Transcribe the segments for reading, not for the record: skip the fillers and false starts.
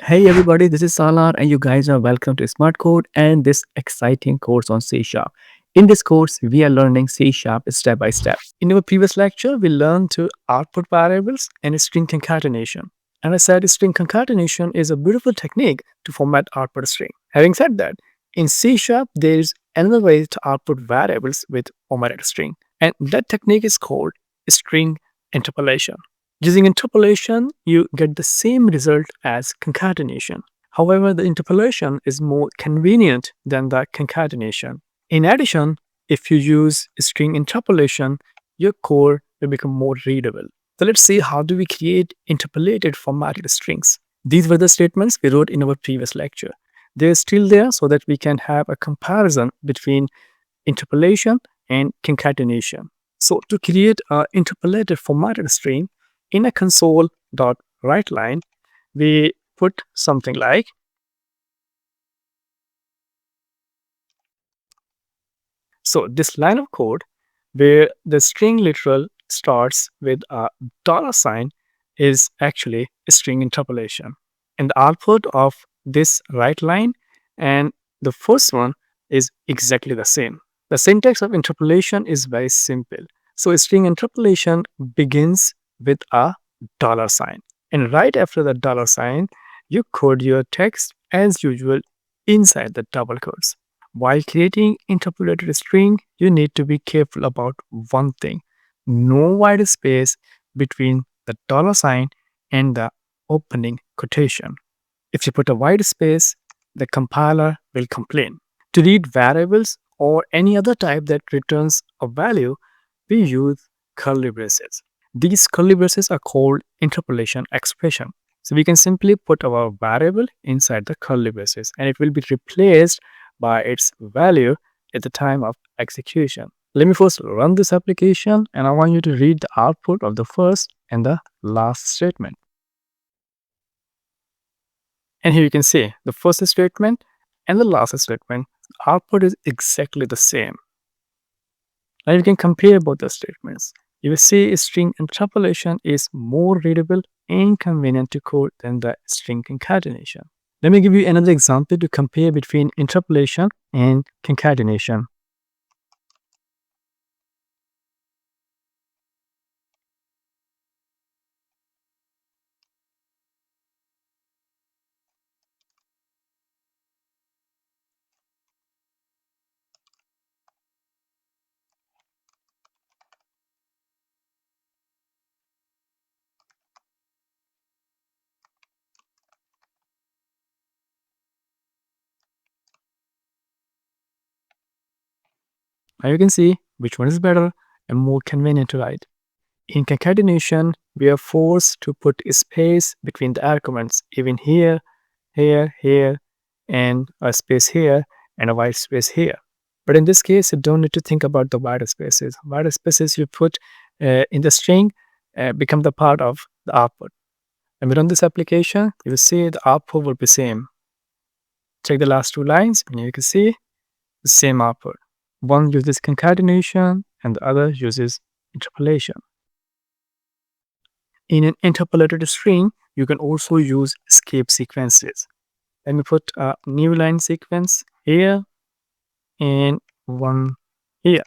Hey everybody, this is Salar and you guys are welcome to Smart Code and this exciting course on C Sharp. In this course, we are learning C Sharp step by step. In our previous lecture, we learned to output variables and string concatenation. And I said string concatenation is a beautiful technique to format output string. Having said that, in C Sharp, there is another way to output variables with formatted string. And that technique is called string interpolation. Using interpolation, you get the same result as concatenation. However, the interpolation is more convenient than the concatenation. In addition, if you use string interpolation, your code will become more readable. So let's see how do we create interpolated formatted strings. These were the statements we wrote in our previous lecture. They're still there so that we can have a comparison between interpolation and concatenation. So to create an interpolated formatted string, in a console.writeLine, we put something like so this line of code where the string literal starts with a dollar sign is actually a string interpolation. And the output of this write line and the first one is exactly the same. The syntax of interpolation is very simple. So string interpolation begins with a dollar sign. And right after the dollar sign, you code your text as usual inside the double quotes. While creating interpolated string, you need to be careful about one thing. No white space between the dollar sign and the opening quotation. If you put a white space, the compiler will complain. To read variables or any other type that returns a value, we use curly braces. These curly braces are called interpolation expression. So we can simply put our variable inside the curly braces and it will be replaced by its value at the time of execution. Let me first run this application and I want you to read the output of the first and the last statement. And here you can see the first statement and the last statement, output is exactly the same. Now you can compare both the statements. You will see string interpolation is more readable and convenient to code than the string concatenation. Let me give you another example to compare between interpolation and concatenation. Now you can see which one is better and more convenient to write. In concatenation, we are forced to put a space between the arguments, even here, here, and a space here, and a white space here. But in this case, you don't need to think about the white spaces. White spaces you put in the string become the part of the output. When we run this application, you will see the output will be same. Check the last two lines, and you can see the same output. One uses concatenation, and the other uses interpolation. In an interpolated string, you can also use escape sequences. Let me put a new line sequence here and one here.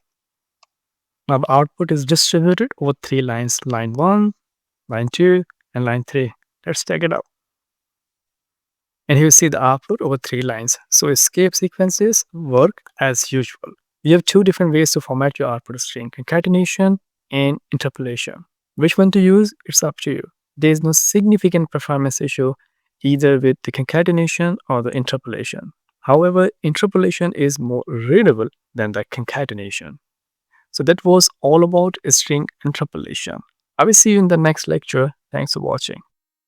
Now the output is distributed over three lines, line 1, line 2, and line 3. Let's check it out. And here you see the output over three lines. So escape sequences work as usual. You have two different ways to format your output string, concatenation and interpolation. Which one to use? It's up to you. There is no significant performance issue either with the concatenation or the interpolation. However, interpolation is more readable than the concatenation. So that was all about string interpolation. I will see you in the next lecture. Thanks for watching.